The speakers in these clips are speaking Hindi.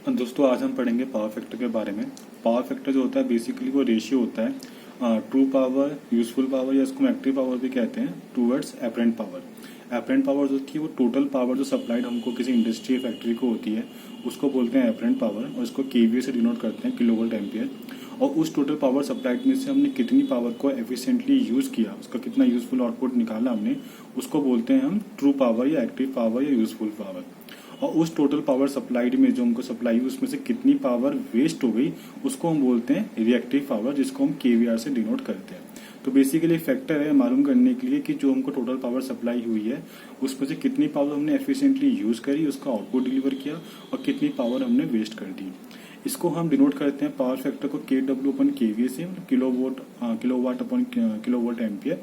दोस्तों आज हम पढ़ेंगे पावर फैक्टर के बारे में। पावर फैक्टर जो होता है बेसिकली वो रेशियो होता है ट्रू पावर, यूजफुल पावर या इसको एक्टिव पावर भी कहते हैं, towards apparent power. Apparent power जो होती है वो टोटल पावर जो सप्लाइड हमको किसी इंडस्ट्री या फैक्ट्री को होती है उसको बोलते हैं एपरेंट पावर, और इसको केवीए से डिनोट करते हैं, किलोवोल्ट एम्पियर। और उस टोटल पावर सप्लाइड में से हमने कितनी पावर को एफिशिएंटली यूज़ किया, उसका कितना यूजफुल आउटपुट निकाला हमने, उसको बोलते हैं हम ट्रू पावर या एक्टिव पावर या यूजफुल पावर। और उस टोटल पावर सप्लाइड में जो हमको सप्लाई हुई उसमें से कितनी पावर वेस्ट हो गई उसको हम बोलते हैं रिएक्टिव पावर, जिसको हम केवीआर से डिनोट करते हैं। तो बेसिकली फैक्टर है मालूम करने के लिए कि जो हमको टोटल पावर सप्लाई हुई है उसमें से कितनी पावर हमने एफिशिएंटली यूज करी, उसका आउटपुट डिलीवर किया, और कितनी पावर हमने वेस्ट कर दी। इसको हम डिनोट करते हैं पावर फैक्टर को KW अपन KVA से, किलोवाट अपन किलोवोल्ट एम्पियर।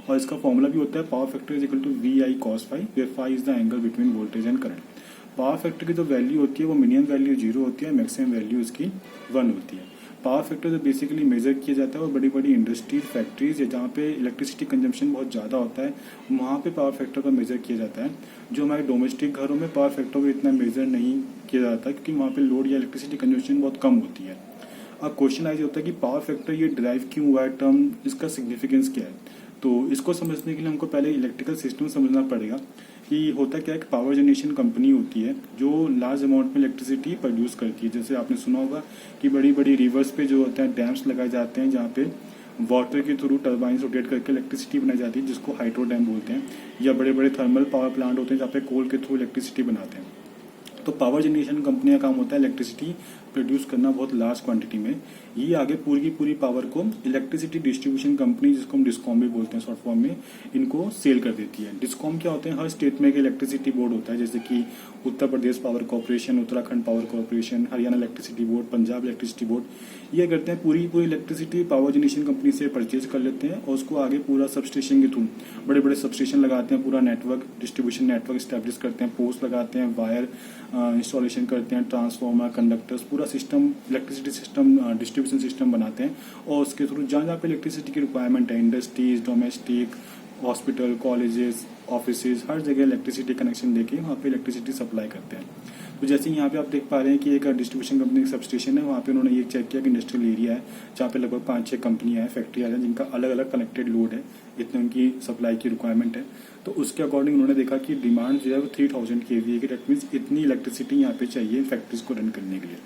और इसका फॉर्मूला भी होता है power factor is equal to VI cos phi, where phi is the angle between voltage and current. Power factor की जो वैल्यू होती है वो मिनिमम वैल्यू 0 होती है, मैक्सिमम वैल्यू इसकी 1 होती है। पावर फैक्टर जो बेसिकली मेजर किया जाता है वो बड़ी बड़ी इंडस्ट्रीज, फैक्ट्रीज या जहाँ पे इलेक्ट्रिसिटी कंजम्पशन बहुत ज़्यादा होता है वहाँ पे पावर फैक्टर का मेजर किया जाता है। जो हमारे डोमेस्टिक घरों में पावर फैक्टर को इतना मेजर नहीं किया जाता क्योंकि वहाँ पे लोड या इलेक्ट्रिसिटी कंजम्पशन बहुत कम होती है। अब क्वेश्चन आइज होता है कि पावर फैक्टर ये डिराइव क्यों हुआ है टर्म, इसका सिग्निफिकेंस क्या है। तो इसको समझने के लिए हमको पहले इलेक्ट्रिकल सिस्टम समझना पड़ेगा कि होता क्या है कि पावर जनरेशन कंपनी होती है जो लार्ज अमाउंट में इलेक्ट्रिसिटी प्रोड्यूस करती है। जैसे आपने सुना होगा कि बड़ी बड़ी रिवर्स पे जो होते हैं डैम्स लगाए जाते हैं जहाँ पे वाटर के थ्रू टर्बाइन रोटेट करके इलेक्ट्रिसिटी बनाई जाती है, जिसको हाइड्रो डैम बोलते हैं। या बड़े बड़े थर्मल पावर प्लांट होते हैं जहाँ पे कोल के थ्रू इलेक्ट्रिसिटी बनाते हैं। तो पावर जनरेशन कंपनी का काम होता है इलेक्ट्रिसिटी प्रोड्यूस करना बहुत लार्ज क्वांटिटी में। ये आगे पूरी की पूरी पावर को इलेक्ट्रिसिटी डिस्ट्रीब्यूशन कंपनी, जिसको हम डिस्कॉम भी बोलते हैं शॉर्ट फॉर्म में, इनको सेल कर देती है। डिस्कॉम क्या होते हैं, हर स्टेट में एक इलेक्ट्रिसिटी बोर्ड होता है, जैसे कि Uttar Pradesh power corporation, Uttarakhand power corporation, Haryana electricity board, Punjab electricity board. ये करते हैं पूरी पूरी इलेक्ट्रिसिटी पावर जनरेशन कंपनी से परचेज कर लेते हैं और उसको आगे पूरा सबस्टेशन के थ्रू बड़े बड़े सबस्टेशन लगाते हैं, पूरा नेटवर्क, डिस्ट्रीब्यूशन नेटवर्क स्टैब्लिश करते हैं, पोस्ट लगाते हैं, वायर इंस्टॉलेशन करते हैं, ट्रांसफार्मर, कंडक्टर्स, पूरा system, electricity system, distribution system बनाते हैं। और उसके थ्रू जहाँ जहाँ पे इलेक्ट्रिसिटी की रिक्वायरमेंट है, industries, domestic, hospital, colleges, offices, हर जगह इलेक्ट्रिसिटी कनेक्शन देके वहाँ पे इलेक्ट्रिसिटी सप्लाई करते हैं। तो जैसे यहाँ पे आप देख पा रहे हैं कि एक डिस्ट्रीब्यूशन कंपनी का सबस्टेशन है, वहाँ पे उन्होंने ये चेक किया कि इंडस्ट्रियल एरिया है जहाँ पे लगभग 5-6 कंपनियाँ हैं, फैक्ट्रियाँ हैं, जिनका अलग अलग कनेक्टेड लोड है, इतने उनकी सप्लाई की रिक्वायरमेंट है। तो उसके अकॉर्डिंग उन्होंने देखा कि डिमांड जो है वो 3000 kVA की, डेट मीन्स इतनी इलेक्ट्रिसिटी यहाँ पे चाहिए फैक्ट्रीज को रन करने के लिए।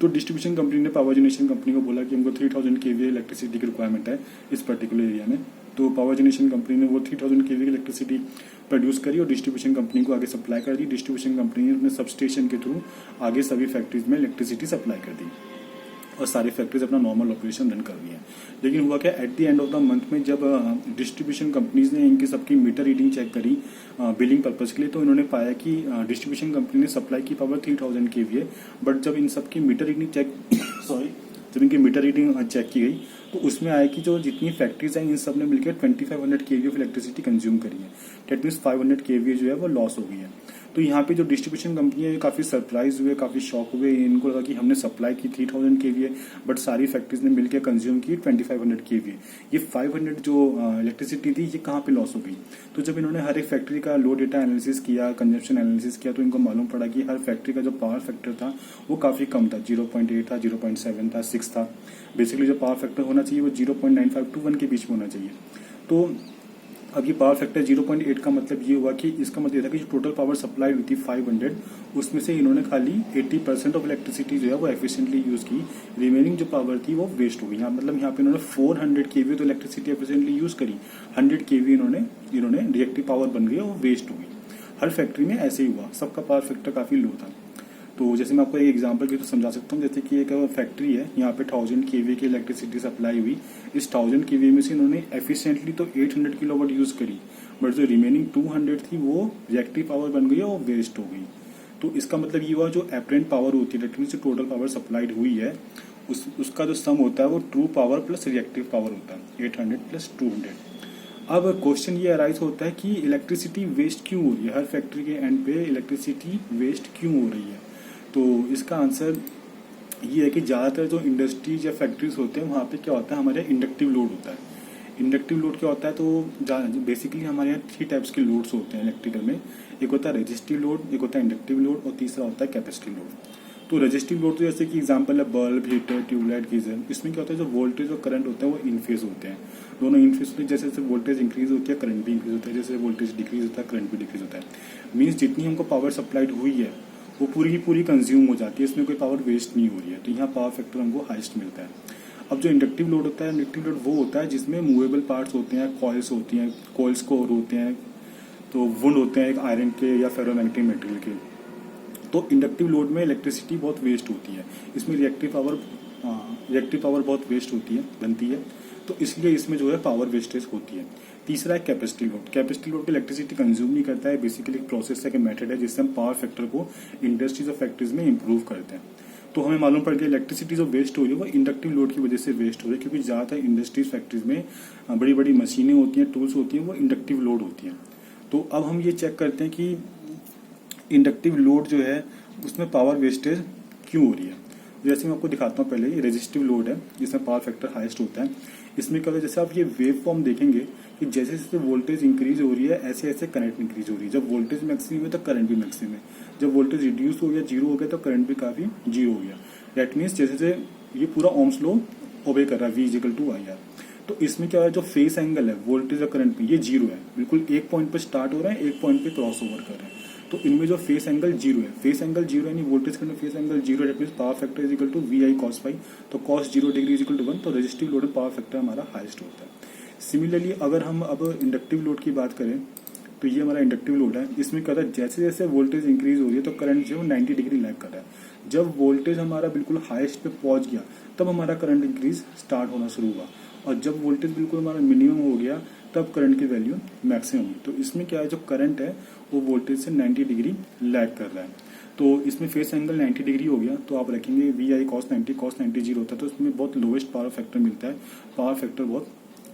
तो डिस्ट्रीब्यूशन कंपनी ने पावर जनरेशन कंपनी को बोला कि हमको 3000 kVA इलेक्ट्रिसिटी की रिक्वायरमेंट है इस पर्टिकुलर एरिया में। तो पावर जनरेशन कंपनी ने वो 3000 kVA की इलेक्ट्रिसिटी प्रोड्यूस करी और डिस्ट्रीब्यूशन कंपनी को आगे सप्लाई कर दी। डिस्ट्रीब्यूशन कंपनी ने अपने सबस्टेशन के थ्रू आगे सभी फैक्ट्रीज में इलेक्ट्रिसिटी सप्लाई कर दी और सारी फैक्ट्रीज अपना नॉर्मल ऑपरेशन रन कर रही हैं। लेकिन हुआ क्या, at the end of the month में जब डिस्ट्रीब्यूशन कंपनीज ने इनकी सबकी मीटर रीडिंग चेक करी बिलिंग पर्पज के लिए, तो इन्होंने पाया कि डिस्ट्रीब्यूशन कंपनी ने सप्लाई की पावर 3000 kVA, बट जब इन सबकी मीटर रीडिंग चेक जब इनकी मीटर रीडिंग चेक की गई तो उसमें आया कि जो जितनी फैक्ट्रीज हैं इन सब ने मिलकर 2500 kVA ऑफ इलेक्ट्रिसिटी कंज्यूम करी है। डेट मीन्स 500 kVA जो है वो लॉस हो गई है। तो यहाँ पे जो डिस्ट्रीब्यूशन कंपनी है काफ़ी सरप्राइज हुए, काफ़ी शॉक हुए। इनको लगा कि हमने सप्लाई की 3000 kVA बट सारी फैक्ट्रीज ने मिलकर कंज्यूम की 2500 kVA। ये 500 जो इलेक्ट्रिसिटी थी ये कहाँ पे लॉस हो गई। तो जब इन्होंने हर एक फैक्ट्री का लो डेटा एनालिसिस किया, कंजम्पशन एनालिसिस किया, तो इनको मालूम पड़ा कि हर फैक्ट्री का जो पावर फैक्टर था वो काफ़ी कम था, 0.8 था, 0.7 था, 6 था। बेसिकली जो पावर फैक्टर होना चाहिए वो 0.95 to 1 के बीच में होना चाहिए। तो अब ये पावर फैक्टर 0.8 का मतलब ये हुआ कि इसका मतलब ये था कि जो टोटल पावर सप्लाई हुई थी 500, उसमें से इन्होंने खाली 80% ऑफ इलेक्ट्रिसिटी जो है वो एफिशिएंटली यूज की, रिमेनिंग जो पावर थी वो वेस्ट हो गई। यहाँ मतलब यहाँ पे इन्होंने 400 kVA तो इलेक्ट्रिसिटी एफिशिएंटली यूज करी, 100 kVA इन्होंने रिएक्टिव पावर बन गई और वो वेस्ट हो गई। हर फैक्ट्री में ऐसे ही हुआ, सबका पावर फैक्टर काफी लो था। तो जैसे मैं आपको एक एग्जांपल भी तो समझा सकता हूँ, जैसे कि एक फैक्ट्री है, यहाँ पे 1000 kVA की इलेक्ट्रिसिटी सप्लाई हुई। इस 1000 kVA में से इन्होंने एफिशिएंटली तो 800 किलोवाट यूज करी, बट जो रिमेनिंग 200 थी वो रिएक्टिव पावर बन गई और वेस्ट हो गई। तो इसका मतलब ये हुआ जो एपरेंट पावर होती है, डेट मीन्स जो टोटल पावर सप्लाइड हुई है उसका जो सम होता है वो true power plus reactive power होता है, 800 प्लस 200। अब क्वेश्चन ये अराइज होता है कि इलेक्ट्रिसिटी वेस्ट क्यों हो रही है, हर फैक्ट्री के एंड पे इलेक्ट्रिसिटी वेस्ट क्यों हो रही है। तो इसका आंसर ये है कि ज़्यादातर जो इंडस्ट्रीज या फैक्ट्रीज होते हैं वहाँ पे क्या होता है, हमारे इंडक्टिव लोड होता है। इंडक्टिव लोड क्या होता है, तो बेसिकली हमारे यहाँ 3 टाइप्स के लोड्स होते हैं इलेक्ट्रिकल में। एक होता है रेजिस्टिव लोड, एक होता है इंडक्टिव लोड और तीसरा होता है कैपेसिटिव लोड। तो रेजिस्टिव लोड तो जैसे कि एग्जांपल है बल्ब, हीटर, ट्यूबलाइट, गीजर, इसमें क्या होता है जो वोल्टेज और करंट होता है वो इन फेज होते हैं, दोनों इन फेज होते हैं। जैसे जैसे वोल्टेज इंक्रीज होती है करंट भी इंक्रीज होता है, जैसे वोल्टेज डिक्रीज होता है करंट भी डिक्रीज होता है। मीन्स जितनी हमको पावर सप्लाइड हुई है वो पूरी की पूरी कंज्यूम हो जाती है, इसमें कोई पावर वेस्ट नहीं हो रही है, तो यहाँ पावर फैक्टर हमको हाईएस्ट मिलता है। अब जो इंडक्टिव लोड होता है, इंडक्टिव लोड वो होता है जिसमें मूवेबल पार्ट्स होते हैं, कॉइल्स होती हैं, कॉइल्स कोर होते हैं, तो वुंड होते हैं एक आयरन के या फेरोमैग्नेटिक मटेरियल के। तो इंडक्टिव लोड में इलेक्ट्रिसिटी बहुत वेस्ट होती है, इसमें रिएक्टिव पावर बहुत वेस्ट होती है, बनती है, तो इसलिए इसमें जो है पावर वेस्टेज होती है। तीसरा है capacitive load. Capacitive load electricity consume नहीं करता है, बेसिकली एक प्रोसेस है, मेथड है जिससे हम पावर फैक्टर को इंडस्ट्रीज और फैक्ट्रीज में इंप्रूव करते हैं। तो हमें मालूम पड़ गया इलेक्ट्रिसिटी जो वेस्ट हो रही है वो इंडक्टिव लोड की वजह से वेस्ट हो रही है, क्योंकि ज़्यादातर इंडस्ट्रीज फैक्ट्रीज में बड़ी बड़ी मशीनें होती हैं, टूल्स होती हैं, वो इंडक्टिव लोड होती हैं। तो अब हम ये चेक करते हैं कि इंडक्टिव लोड जो है उसमें पावर वेस्टेज क्यों हो रही है। जैसे मैं आपको दिखाता हूँ, पहले ये रेजिस्टिव लोड है जिसमें पावर फैक्टर हाईएस्ट होता है। इसमें क्या होता है, जैसे आप ये वेव फॉर्म देखेंगे कि जैसे जैसे वोल्टेज इंक्रीज हो रही है ऐसे ऐसे करंट इंक्रीज हो रही है। जब वोल्टेज मैक्सिमम है तो करंट भी मैक्सिमम है, जब वोल्टेज रिड्यूस हो गया, जीरो हो गया, तो करंट भी काफी जीरो हो गया। दैट मीन्स जैसे जैसे ये पूरा ओम्स लॉ ओबे कर रहा है, V=IR। तो इसमें क्या है, जो फेस एंगल है वोल्टेज और करंट में ये जीरो है, बिल्कुल एक पॉइंट पे स्टार्ट हो रहा है, एक पॉइंट पे क्रॉस ओवर कर रहे हैं। तो इनमें जो फेस एंगल जीरो है, फेस एंगल जीरो यानी voltage current phase angle zero है, power factor VI cos phi, तो cos 0 डिग्री = 1, तो रेजिस्टिव लोड में पावर फैक्टर हमारा हाईएस्ट होता है। सिमिलरली अगर हम अब इंडक्टिव लोड की बात करें तो ये हमारा इंडक्टिव लोड है, इसमें क्या होता है जैसे जैसे वोल्टेज इंक्रीज हो रही है तो करंट जो है 90 डिग्री लैग कर रहा है। जब वोल्टेज हमारा बिल्कुल हाईएस्ट पे पहुंच गया तब हमारा करंट इंक्रीज स्टार्ट होना शुरू हुआ, और जब वोल्टेज बिल्कुल हमारा मिनिमम हो गया तब करंट की वैल्यू मैक्सिमम हुई। तो इसमें क्या है, जो करंट है वो वोल्टेज से 90 डिग्री लैग कर रहा है। तो इसमें फेस एंगल 90 डिग्री हो गया, तो आप रखेंगे VI cos 90 जीरो होता है, तो इसमें बहुत लोवेस्ट पावर फैक्टर मिलता है, पावर फैक्टर बहुत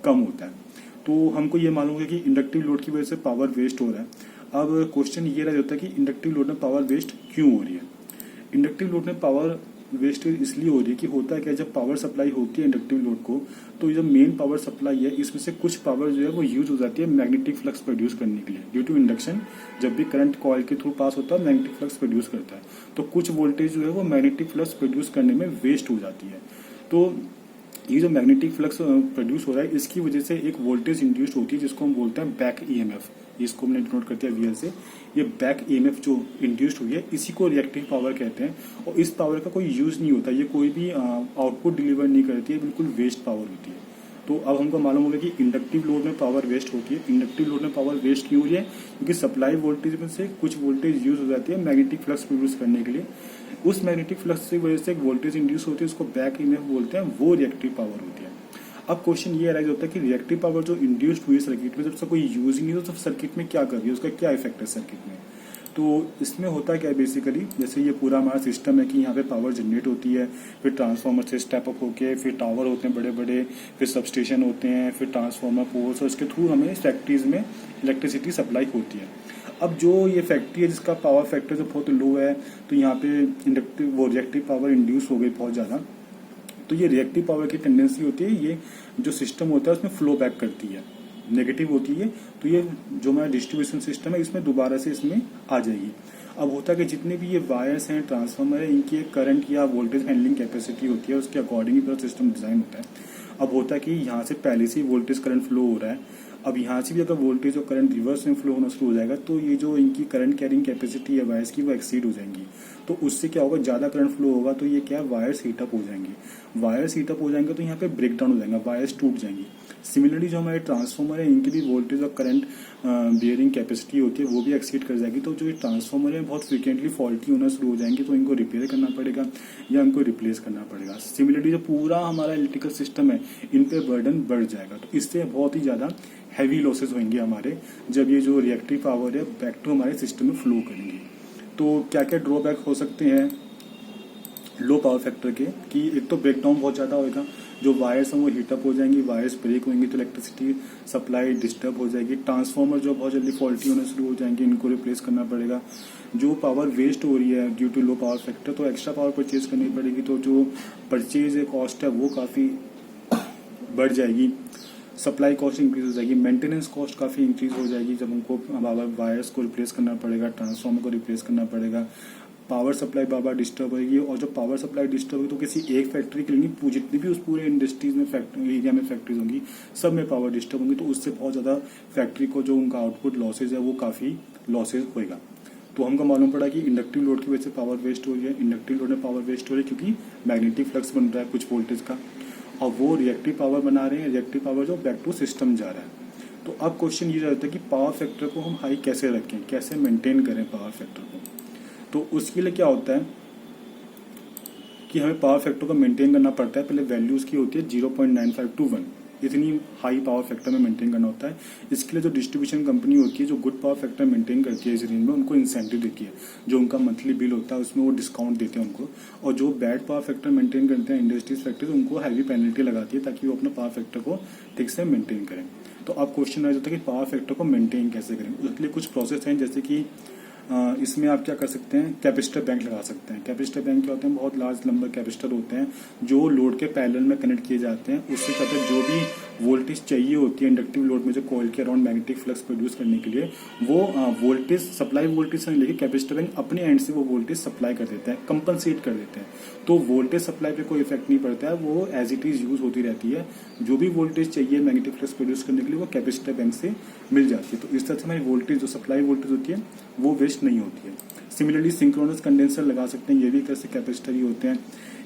कम होता है। तो हमको ये मालूम है कि इंडक्टिव लोड की वजह से पावर वेस्ट हो रहा है। अब क्वेश्चन ये रह जाता है कि इंडक्टिव लोड में पावर वेस्ट क्यों हो रही है। इंडक्टिव लोड में पावर वेस्टेज इसलिए हो रही है कि होता है क्या, जब पावर सप्लाई होती है इंडक्टिव लोड को, तो जो मेन पावर सप्लाई है इसमें से कुछ पावर जो है वो यूज हो जाती है मैग्नेटिक फ्लक्स प्रोड्यूस करने के लिए। ड्यू टू इंडक्शन जब भी करंट कॉइल के थ्रू पास होता है मैग्नेटिक फ्लक्स प्रोड्यूस करता है, तो कुछ वोल्टेज जो है वो मैग्नेटिक फ्लक्स प्रोड्यूस करने में वेस्ट हो जाती है। तो ये जो मैग्नेटिक फ्लक्स प्रोड्यूस हो रहा है इसकी वजह से एक वोल्टेज इंड्यूस्ड होती है जिसको हम बोलते हैं बैक EMF। इसको हमने डिनोट करते हैं VL से। ये बैक EMF जो इंड्यूस्ड हुई है इसी को रिएक्टिव पावर कहते हैं, और इस पावर का कोई यूज नहीं होता, ये कोई भी आउटपुट डिलीवर नहीं करती है, बिल्कुल वेस्ट पावर होती है। तो अब हमको मालूम होगा कि इंडक्टिव लोड में पावर वेस्ट होती है। इंडक्टिव लोड में पावर वेस्ट क्यों हो रही है, क्योंकि सप्लाई वोल्टेज में से कुछ वोल्टेज यूज हो जाती है मैग्नेटिक फ्लक्स प्रोड्यूस करने के लिए। उस मैग्नेटिक फ्लक्स की वजह से एक वोल्टेज इंड्यूस होती है, उसको बैक EMF बोलते हैं, वो रिएक्टिव पावर होती है। अब क्वेश्चन ये अराइज होता है कि रिएक्टिव पावर जो इंड्यूस्ड हुई सर्किट में, जब उसका कोई यूज ही नहीं तो सर्किट में क्या कर रही है, उसका क्या इफेक्ट है सर्किट में। तो इसमें होता क्या है बेसिकली, जैसे ये पूरा हमारा सिस्टम है कि यहाँ पे पावर जनरेट होती है, फिर ट्रांसफार्मर से स्टेप अप होके फिर टावर होते हैं बड़े बड़े, फिर सबस्टेशन होते हैं, फिर ट्रांसफार्मर पोल्स, और इसके थ्रू हमें फैक्ट्रीज में इलेक्ट्रिसिटी सप्लाई होती है। अब जो ये फैक्ट्री है जिसका पावर फैक्टर जो बहुत लो है, तो यहाँ पे इंडक्टिव वो रिएक्टिव पावर इंड्यूस हो गई बहुत ज़्यादा, तो ये रिएक्टिव पावर की टेंडेंसी होती है, ये जो सिस्टम होता है उसमें फ्लो बैक करती है, नेगेटिव होती है, तो ये जो हमारा डिस्ट्रीब्यूशन सिस्टम है इसमें दोबारा से इसमें आ जाएगी। अब होता है कि जितने भी ये वायर्स हैं, ट्रांसफार्मर है, इनकी एक करंट या वोल्टेज हैंडलिंग कैपेसिटी होती है, उसके अकॉर्डिंग ही पूरा सिस्टम डिजाइन होता है। अब होता है कि यहाँ से पहले से ही वोल्टेज करंट फ्लो हो रहा है, अब यहाँ से भी अगर वोल्टेज और करंट रिवर्स में फ्लो होना शुरू हो जाएगा तो ये जो इनकी करंट कैरिंग कैपेसिटी है वायर्स की वो एक्सीड हो जाएंगी। तो उससे क्या होगा, ज़्यादा करंट फ्लो होगा तो ये क्या है, वायर्स हीटअप हो जाएंगे। वायर्स हीटअप हो जाएंगे तो यहाँ पे ब्रेक डाउन हो जाएगा, वायर्स टूट जाएंगी। सिमिलरली जो हमारे ट्रांसफार्मर है इनकी भी वोल्टेज और करंट बियरिंग कैपेसिटी होती है वो भी एक्सीड कर जाएगी। तो जो ये ट्रांसफार्मर है बहुत फ्रिक्वेंटली फॉल्टी होना शुरू हो जाएंगे, तो इनको रिपेयर करना पड़ेगा या इनको रिप्लेस करना पड़ेगा। सिमिलरली जो पूरा हमारा इलेक्ट्रिकल सिस्टम है इन पे बर्डन बढ़ जाएगा, तो इससे बहुत ही ज़्यादा हैवी लॉसेज होंगे हमारे, जब ये जो रिएक्टिव पावर है बैक टू हमारे सिस्टम में फ्लो करेंगे। तो क्या क्या ड्रॉबैक हो सकते हैं लो पावर फैक्टर के, कि एक तो ब्रेकडाउन बहुत ज़्यादा होगा, जो वायर्स हैं वो हीटअप हो जाएंगी, वायर्स ब्रेक होंगी तो इलेक्ट्रिसिटी सप्लाई डिस्टर्ब हो जाएगी। ट्रांसफार्मर जो बहुत जल्दी फॉल्टी होने शुरू हो जाएंगे, इनको रिप्लेस करना पड़ेगा। जो पावर वेस्ट हो रही है due to low power factor, तो एक्स्ट्रा पावर परचेज करनी पड़ेगी, तो जो परचेज कॉस्ट है वो काफ़ी बढ़ जाएगी। सप्लाई कॉस्ट इंक्रीज हो जाएगी, मेंटेनेंस कॉस्ट काफ़ी इंक्रीज हो जाएगी जब हमको वायर्स को रिप्लेस करना पड़ेगा, ट्रांसफार्मर को रिप्लेस करना पड़ेगा। पावर सप्लाई बार बार डिस्टर्ब होगी, और जब पावर सप्लाई डिस्टर्ब होगी तो किसी एक फैक्ट्री के लिए नहीं, जितनी भी उस पूरे इंडस्ट्रीज में एरिया में फैक्ट्रीज होंगी सब में पावर डिस्टर्ब होंगी, तो उससे बहुत ज़्यादा फैक्ट्री को जो उनका आउटपुट लॉसेज है वो काफ़ी लॉसेज होएगा। तो हमको मालूम पड़ा कि इंडक्टिव लोड की वजह से पावर वेस्ट हो रही है। इंडक्टिव लोड में पावर वेस्ट हो रही है क्योंकि मैग्नेटिक फ्लक्स बन रहा है कुछ वोल्टेज का, और वो रिएक्टिव पावर बना रहे हैं, रिएक्टिव पावर जो बैक टू सिस्टम जा रहा है। तो अब क्वेश्चन ये रहता है कि पावर फैक्टर को हम हाई कैसे रखें, कैसे मेंटेन करें पावर फैक्टर को। तो उसके लिए क्या होता है कि हमें पावर फैक्टर को मेंटेन करना पड़ता है। पहले वैल्यू उसकी होती है 0.95 to 1, इतनी हाई पावर फैक्टर में मेंटेन करना होता है। इसके लिए जो डिस्ट्रीब्यूशन कंपनी होती है जो गुड पावर फैक्टर मेंटेन करती है इस रेंज में, उनको इंसेंटिव देती है, जो उनका मंथली बिल होता है उसमें वो डिस्काउंट देते हैं उनको। और जो बैड पावर फैक्टर मेंटेन करते हैं इंडस्ट्रीज फैक्ट्रीज, उनको हैवी पेनल्टी लगाती है ताकि वो अपना पावर फैक्टर को ठीक से मेंटेन करें। तो अब क्वेश्चन आ जाता है कि पावर फैक्टर को मेंटेन कैसे करें। उसके लिए कुछ प्रोसेस हैं, जैसे कि इसमें आप क्या कर सकते हैं, कैपेसिटर बैंक लगा सकते हैं। कैपेसिटर बैंक क्या होते हैं, बहुत लार्ज नंबर कैपेसिटर होते हैं जो लोड के पैरेलल में कनेक्ट किए जाते हैं। उससे क्या होता है, जो भी वोल्टेज चाहिए होती है इंडक्टिव लोड में जो कॉइल के अराउंड मैग्नेटिक फ्लक्स प्रोड्यूस करने के लिए, वो वोल्टेज सप्लाई वोल्टेज से लेके कैपेसिटर बैंक अपने एंड से वो वोल्टेज सप्लाई कर देते हैं, कंपनसेट कर देते हैं। तो वोल्टेज सप्लाई पे कोई इफेक्ट नहीं पड़ता है, वो एज इट इज यूज होती रहती है। जो भी वोल्टेज चाहिए मैग्नेटिक फ्लक्स प्रोड्यूस करने के लिए वो कैपेसिटर बैंक से मिल जाती है। तो इस तरह से हमारी वोल्टेज जो सप्लाई वोल्टेज होती है वो वेस्ट नहीं होती है। सिमिलरली सिंक्रोनस कंडेंसर लगा सकते हैं, ये भी एक तरह से कैपेसिटर ही होते हैं।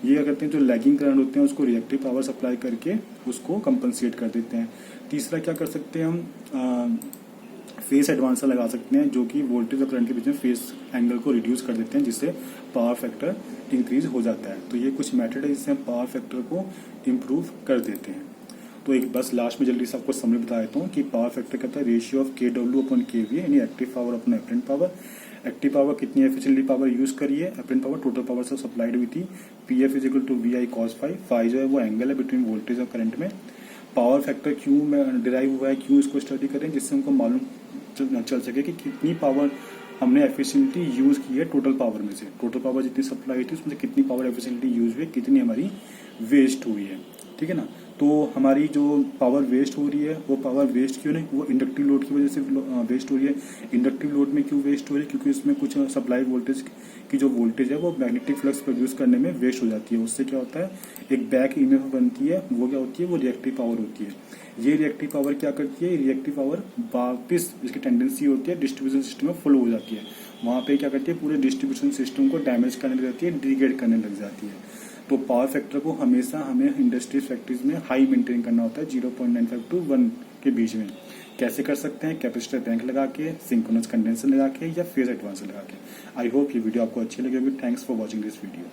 ये क्या करते हैं, जो लैगिंग करंट होते हैं उसको रिएक्टिव पावर सप्लाई करके उसको कंपनसेट कर देते हैं। तीसरा क्या कर सकते हैं, हम फेस एडवांसर लगा सकते हैं जो कि वोल्टेज और करंट के बीच में फेस एंगल को रिड्यूस कर देते हैं, जिससे पावर फैक्टर इंक्रीज हो जाता है। तो ये कुछ मेथड है जिससे हम पावर फैक्टर को इम्प्रूव कर देते हैं। तो एक बस लास्ट में जल्दी से आपको समरी बता देता हूँ कि पावर फैक्टर कहता है ratio of KW upon KVA, यानी active power upon apparent power. Active power कितनी एफिशिएंटली पावर यूज करी है, एपरेंट पावर टोटल पावर से सप्लाइड हुई थी। PF is equal to VI cos phi। Phi जो है वो एंगल है बिटवीन वोल्टेज और करंट में। पावर फैक्टर क्यों में डिराइव हुआ है, क्यों इसको स्टडी करें, जिससे हमको मालूम चल सके कि कितनी पावर हमने एफिशिएंटली यूज की है टोटल पावर में से। टोटल पावर जितनी सप्लाई थी उसमें से कितनी पावर एफिशिएंटली यूज हुई है, कितनी हमारी वेस्ट हुई है, ठीक है ना। तो हमारी जो पावर वेस्ट हो रही है वो पावर वेस्ट क्यों नहीं, वो इंडक्टिव लोड की वजह से वेस्ट हो रही है। इंडक्टिव लोड में क्यों वेस्ट हो रही है, क्योंकि उसमें कुछ सप्लाई वोल्टेज की जो वोल्टेज है वो मैग्नेटिक फ्लक्स प्रोड्यूस करने में वेस्ट हो जाती है। उससे क्या होता है, एक बैक ईएमएफ बनती है, वो क्या होती है, वो रिएक्टिव पावर होती है। ये रिएक्टिव पावर क्या करती है, रिएक्टिव पावर वापस इसकी टेंडेंसी होती है डिस्ट्रीब्यूशन सिस्टम में फुल हो जाती है। वहाँ पे क्या करती है, पूरे डिस्ट्रीब्यूशन सिस्टम को डैमेज करने लग जाती है, डिग्रेड करने लग जाती है। तो पावर फैक्टर को हमेशा हमें इंडस्ट्रीज फैक्ट्रीज में हाई मेंटेन करना होता है, 0.95 to 1 के बीच में। कैसे कर सकते हैं, कैपेसिटर बैंक लगा के, सिंक्रोनस कंडेंसर लगा के, या फेज एडवांसर लगा के। आई होप ये वीडियो आपको अच्छी लगी होगी। Thanks for watching this video.